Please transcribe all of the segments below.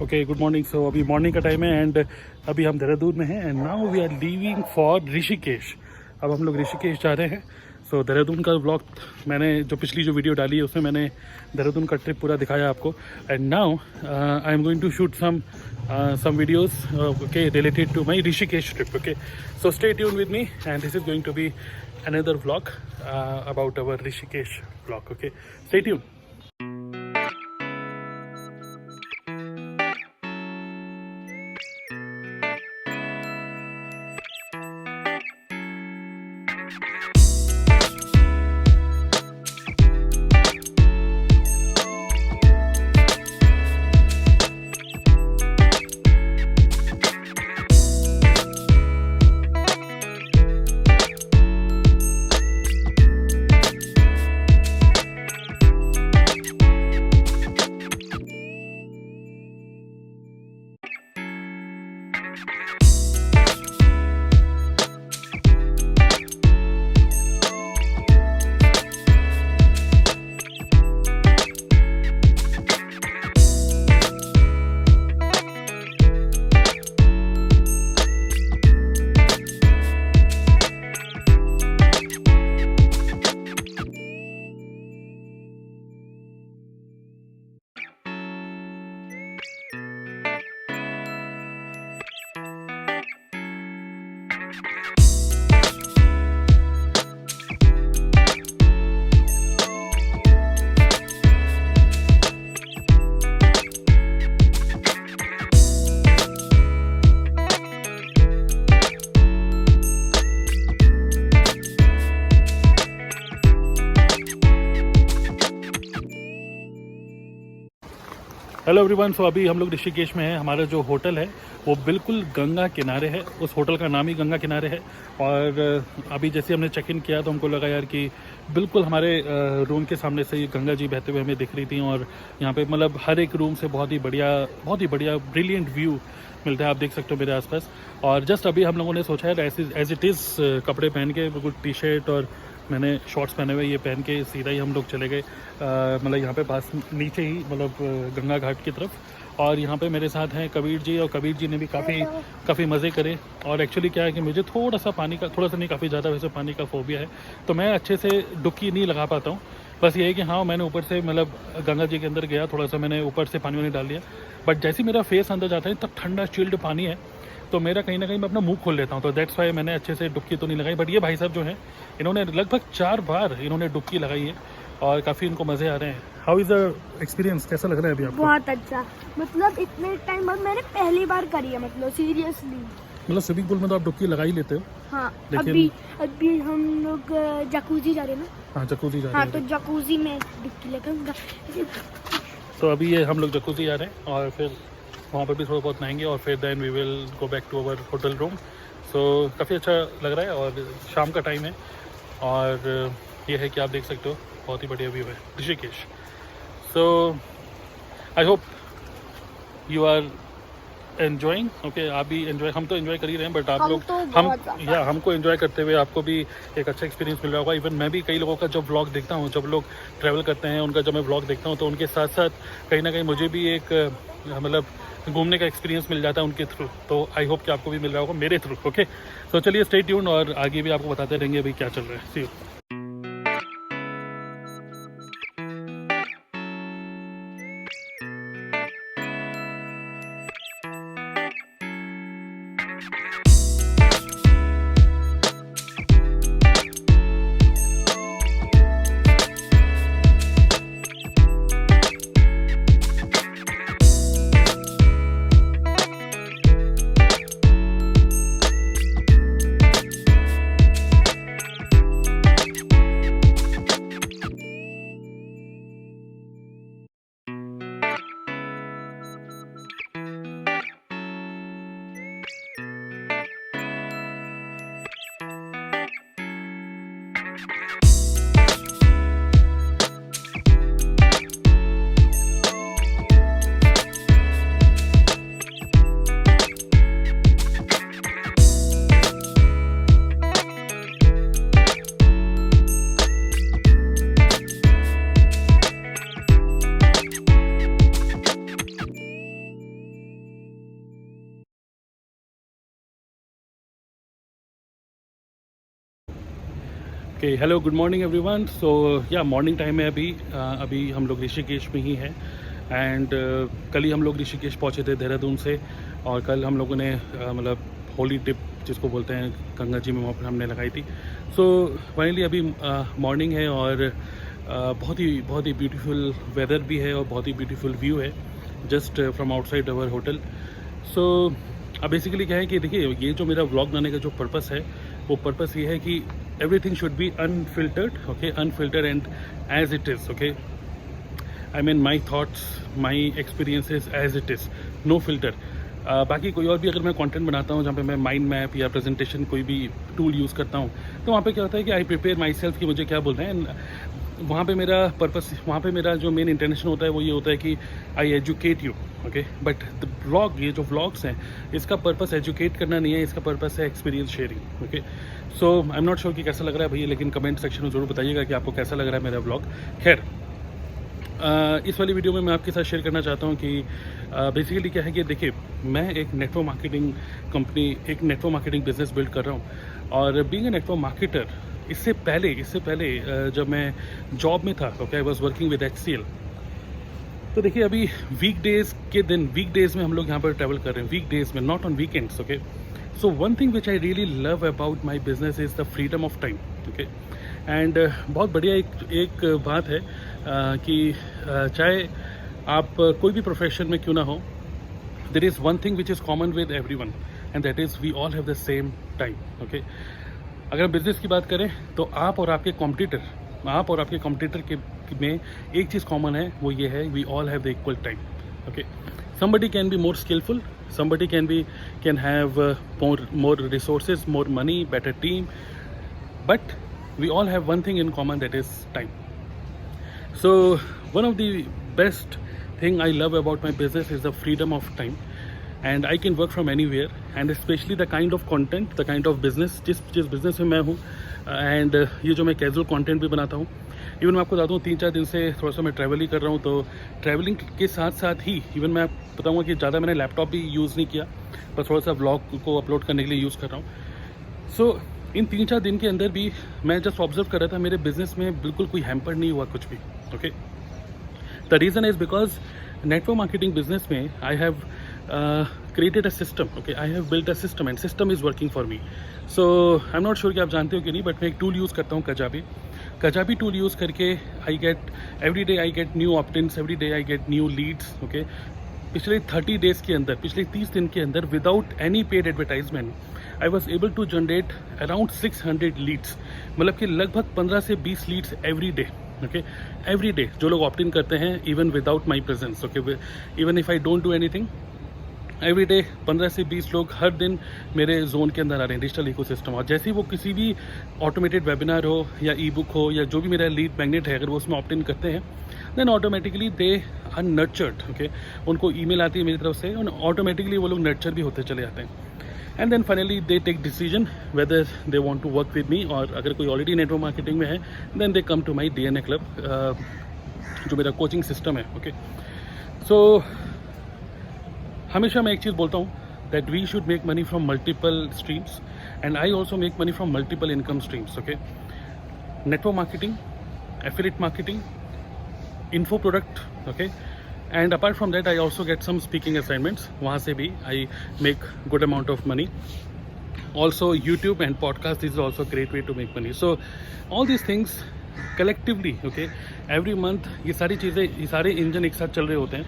Okay, good morning. सो अभी morning का time है एंड अभी हम देहरादून में हैं and now we are leaving for Rishikesh. अब हम लोग ऋषिकेश जा रहे हैं। सो देहरादून का व्लॉग मैंने जो पिछली वीडियो डाली है उसमें मैंने देहरादून का ट्रिप पूरा दिखाया आपको and now I am going to shoot some videos okay related to my Rishikesh trip. Okay, so stay tuned with me and this is going to be another vlog about our Rishikesh vlog. Okay, stay tuned. Hello everyone. So अभी हम लोग ऋषिकेश में हैं। हमारा जो hotel है वो बिल्कुल गंगा किनारे है। उस होटल का नाम ही गंगा किनारे है। और अभी जैसे हमने चेक इन किया तो हमको लगा यार कि बिल्कुल हमारे रूम के सामने से गंगा जी बहते हुए हमें दिख रही थी। और यहाँ पे मतलब हर एक रूम से बहुत ही बढ़िया ब्रिलियंट व्यू मिलता है। आप देख सकते हो मेरे आसपास। और जस्ट अभी हम लोगों ने सोचा है एज इट इज़ कपड़े पहन के बिल्कुल टी शर्ट और मैंने शॉर्ट्स पहने हुए ये पहन के सीधा ही हम लोग चले गए मतलब यहाँ पे पास नीचे ही मतलब गंगा घाट की तरफ। और यहाँ पे मेरे साथ हैं कबीर जी और कबीर जी ने भी काफ़ी मज़े करे। और एक्चुअली क्या है कि मुझे थोड़ा सा नहीं काफ़ी ज़्यादा वैसे पानी का फोबिया है तो मैं अच्छे से डुबकी नहीं लगा पाता हूँ। बस ये है कि हाँ मैंने ऊपर से मतलब गंगा जी के अंदर गया, थोड़ा सा मैंने ऊपर से पानी वानी डाल लिया। बट जैसे मेरा फेस अंदर जाता है तब ठंडा चिल्ड पानी है तो मेरा कहीं ना कहीं मैं अपना मुंह खोल लेता हूँ। तो दैट्स वाई मैंने अच्छे से डुबकी तो नहीं लगाई। बट ये भाई साहब जो हैं इन्होंने लगभग 4 बार इन्होंने डुबकी लगाई है और काफ़ी इनको मज़े आ रहे हैं। हाउ इज़ द एक्सपीरियंस, कैसा लग रहा है अभी आपको? बहुत अच्छा, मतलब इतने टाइम बाद मैंने पहली बार करी है, मतलब सीरियसली। मतलब स्विमिंग पूल में तो आप डुबकी लगा ही लेते हो? हाँ, लेकिन अभी हम लोग जकूजी जा रहे हैं ना। हाँ, जकूजी जा रहे हैं। हाँ, तो जकूजी में डुबकी लगाऊंगा। तो अभी ये हम लोग जकूजी जा रहे हैं और फिर वहाँ पर भी थोड़ा बहुत नहाएंगे और फिर then we will go back to our hotel room. So काफ़ी अच्छा लग रहा है और शाम का टाइम है और ये है कि आप देख सकते हो बहुत ही बढ़िया व्यू है Rishikesh. So I hope you are enjoying. Okay, आप भी एंजॉय, हम तो एंजॉय कर ही रहे हैं बट आप लोग तो हमको एंजॉय करते हुए आपको भी एक अच्छा एक्सपीरियंस मिल रहा होगा। इवन मैं भी कई लोगों का जब व्लॉग देखता हूँ, जब लोग ट्रैवल करते हैं उनका जब मैं व्लॉग देखता हूँ तो उनके साथ साथ कहीं ना कहीं मुझे भी एक मतलब घूमने का एक्सपीरियंस मिल जाता है उनके थ्रू। तो आई होप कि आपको भी मिल रहा होगा मेरे थ्रू। ओके, तो चलिए स्टे ट्यून्ड और आगे भी आपको बताते रहेंगे अभी क्या चल रहा है। See you. Okay, hello, good morning everyone. So या मॉर्निंग टाइम है अभी हम लोग ऋषिकेश में ही हैं एंड कल ही हम लोग ऋषिकेश पहुंचे थे देहरादून से, और कल हम लोगों ने मतलब होली टिप जिसको बोलते हैं गंगा जी में वहाँ पर हमने लगाई थी। सो फाइनली अभी मॉर्निंग है और बहुत ही ब्यूटीफुल वेदर भी है और बहुत ही ब्यूटीफुल व्यू है just from outside our hotel. So अब बेसिकली क्या है कि देखिए, ये जो मेरा व्लॉग बनाने का जो पर्पस है वो पर्पस ये है कि everything should be unfiltered, okay, unfiltered and as it is, okay, I mean my thoughts, my experiences as it is, no filter। बाकी कोई और भी अगर मैं कंटेंट बनाता हूँ जहाँ पे मैं माइंड मैप या प्रेजेंटेशन कोई भी टूल यूज़ करता हूँ तो वहाँ पे क्या होता है कि आई प्रिपेयर माई सेल्फ कि मुझे क्या बोलना है। वहाँ पे मेरा पर्पस, वहाँ पे मेरा जो मेन इंटेंशन होता है वो ये होता है कि I educate you, okay. But the blog, ये जो व्लॉग्स हैं, इसका पर्पस एजुकेट करना नहीं है, इसका पर्पस है experience sharing, okay. So I am not sure कि कैसा लग रहा है भैया, लेकिन कमेंट सेक्शन में ज़रूर बताइएगा कि आपको कैसा लग रहा है मेरा व्लॉग। खैर, इस वाली वीडियो में मैं आपके साथ शेयर करना चाहता हूँ कि बेसिकली क्या है कि देखिए, मैं एक नेटवर्क मार्केटिंग कंपनी, एक नेटवर्क मार्केटिंग बिजनेस बिल्ड कर रहा हूँ। और बीइंग ए नेटवर्क मार्केटर, इससे पहले जब मैं जॉब में था, okay, I was working with HCL। तो देखिए, अभी वीकडेज में हम लोग यहाँ पर ट्रैवल कर रहे हैं, वीकडेज में, not on weekends, okay. So one thing which I really love about my business is the freedom of time, okay. And बहुत बढ़िया एक बात है कि चाहे आप कोई भी प्रोफेशन में क्यों ना हो, there is one thing which is common with everyone and that is we all have the same time, okay. अगर बिजनेस की बात करें तो आप और आपके कॉम्पिटिटर के में एक चीज़ कॉमन है, वो ये है, we all have the equal time, okay. somebody can be more skillful, somebody can have more resources, more money, better team, but we all have one thing in common, that is time. So one of the best thing I love about my business is the freedom of time, and I can work from anywhere, and especially the kind of content, the kind of business जिस business में मैं हूँ, and ये जो मैं casual content भी बनाता हूँ। इवन मैं आपको बता दूँ, 3-4 दिन से थोड़ा सा मैं ट्रैवल ही कर रहा हूँ, तो ट्रैवलिंग के साथ साथ ही इवन मैं बताऊँगा कि ज़्यादा मैंने लैपटॉप भी यूज़ नहीं किया, पर थोड़ा सा व्लॉग को अपलोड करने के लिए यूज़ कर रहा हूँ। सो इन 3-4 दिन के अंदर भी मैं जस्ट ऑब्जर्व कर रहा था, मेरे बिजनेस में बिल्कुल कोई हैम्पर नहीं हुआ कुछ भी, okay. The reason is because network marketing business में I have created a system, okay, I have built a system and system is working for me. So I'm not sure कि आप जानते हो कि नहीं, बट मैं एक टूल यूज़ करता हूँ, Kajabi टूल यूज़ करके every day I get new opt-ins, every day I get new leads, okay। पिछले 30 डेज़ के अंदर, पिछले 30 दिन के अंदर, without any paid advertisement, I was able to generate around 600 leads, मतलब कि लगभग 15 से 20 leads every day, okay, every day, जो लोग ऑप्ट इन करते हैं even without my presence, okay, even if I don't do anything, every day 15 से 20 लोग हर दिन मेरे जोन के अंदर आ रहे हैं, डिजिटल इकोसिस्टम। और जैसे ही वो किसी भी ऑटोमेटेड वेबिनार हो या ई बुक हो या जो भी मेरा लीड मैग्नेट है, अगर वो उसमें ऑप्ट इन करते हैं, then automatically they are nurtured, okay. उनको ईमेल आती है मेरी तरफ से, और ऑटोमेटिकली वो लोग नर्चर भी होते चले जाते हैं। And then finally they take decision whether they want to work with me, और अगर कोई ऑलरेडी नेटवर्क मार्केटिंग में है, then they come to my DNA club, जो मेरा कोचिंग सिस्टम है, ओके। सो हमेशा मैं एक चीज़ बोलता हूँ, that we should make money from multiple streams, and I also make money from multiple income streams, okay. Network marketing, affiliate marketing, info product, okay, and apart from that I also get some speaking assignments, वहाँ से भी I make good amount of money. Also YouTube and podcast is also a great way to make money. So all these things collectively, okay, every month ये सारी चीज़ें, ये सारे engine एक साथ चल रहे होते हैं,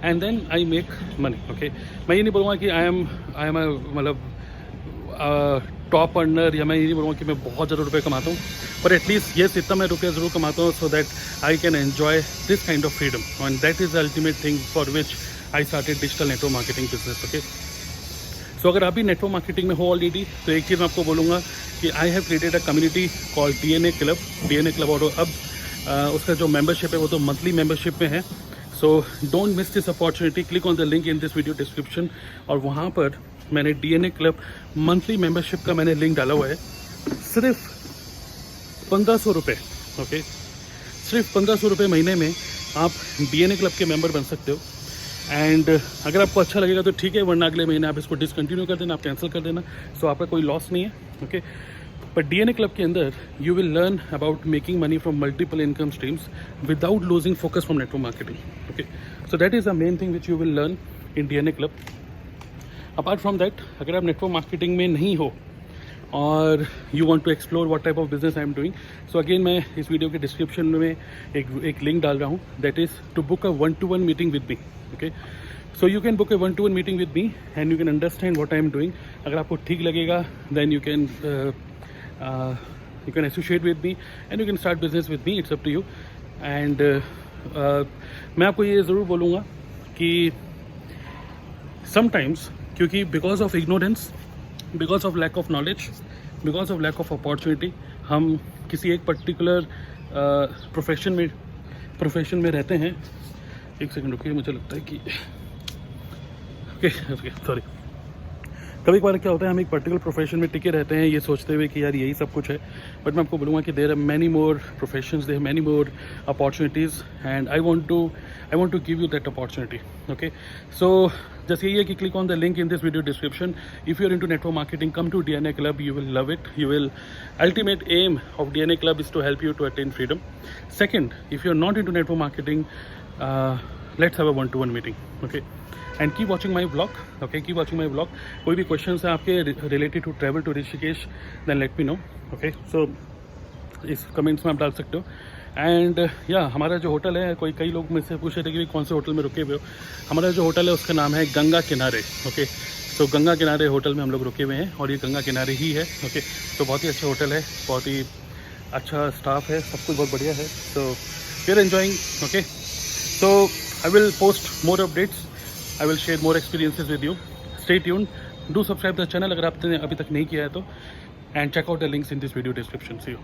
and then I make money, okay। मैं ये नहीं बोलूँगा कि I am a मतलब टॉप अर्नर, या मैं ये नहीं बोलूँगा कि मैं बहुत ज़्यादा रुपये कमाता हूँ, पर एटलीस्ट येस इतना मैं रुपये ज़रूर कमाता हूँ, so that I can enjoy this kind of freedom, and that is the ultimate thing for which I started digital network marketing business, okay. So अगर आप भी नेटवर्क मार्केटिंग में हो ऑलरेडी, तो एक चीज़ मैं आपको बोलूँगा कि I have created a community called DNA club, और अब उसका जो मेम्बरशिप है वो तो मंथली मेम्बरशिप में है। So don't miss this opportunity, click on the link in this video description, और वहाँ पर मैंने DNA क्लब मंथली मेंबरशिप का मैंने लिंक डाला हुआ है, सिर्फ 1500 रुपये, ओके, सिर्फ 1500 रुपये महीने में आप DNA क्लब के मेंबर बन सकते हो। एंड अगर आपको अच्छा लगेगा तो ठीक है, वरना अगले महीने आप इसको डिसकंटिन्यू कर देना, आप कैंसिल कर देना, सो आपका कोई लॉस नहीं है, ओके। बट DNA क्लब के अंदर you will learn about making money from multiple income streams without losing focus from network marketing. Okay, so that is the main thing which you will learn in DNA club. Apart from that, अगर आप network marketing में नहीं हो और you want to explore what type of business I am doing, so again मैं इस video के description में एक लिंक डाल रहा हूँ, that is to book a 1-to-1 meeting with me. Okay, so you can book a 1-to-1 meeting with me and you can understand what I am doing. अगर आपको ठीक लगेगा then you can associate with me and you can start business with me. It's up to you. And मैं आपको ये ज़रूर बोलूँगा कि समटाइम्स, क्योंकि because of ignorance, because of lack of knowledge, because of lack of opportunity, हम किसी एक पर्टिकुलर प्रोफेशन में रहते हैं. एक सेकंड रुकिए, मुझे लगता है कि ओके सॉरी. कभी कभार क्या होता है, हम एक पर्टिकुलर प्रोफेशन में टिके रहते हैं ये सोचते हुए कि यार यही सब कुछ है. बट मैं आपको बोलूँगा कि there are many more professions, there are many more opportunities and I want to give you that opportunity. Okay, so just यही है कि click on the link in this video description. If you are into network marketing, come to DNA Club. You will love it. You will. Ultimate aim of DNA Club is to help you to attain freedom. Second, if you are not into network marketing, let's have a 1-to-1 meeting. Okay, and keep watching my vlog. Okay, keep watching my vlog. कोई भी questions हैं आपके related to travel to Rishikesh, then let me know. Okay, so इस comments में आप डाल सकते हो. एंड या हमारा जो होटल है, कई लोग मुझसे पूछ रहे थे कि कौन से होटल में रुके हुए हो. हमारा जो होटल है उसका नाम है गंगा किनारे. ओके, तो गंगा किनारे होटल में हम लोग रुके हुए हैं और ये गंगा किनारे ही है. ओके, तो बहुत ही अच्छा होटल है, बहुत ही अच्छा स्टाफ है, सब कुछ बहुत बढ़िया है. तो we are enjoying. Okay, so I will post more updates, I will share more experiences with you. Stay tuned, do subscribe the channel अगर आपने अभी तक नहीं किया है तो, and check out the links in this video description. See you.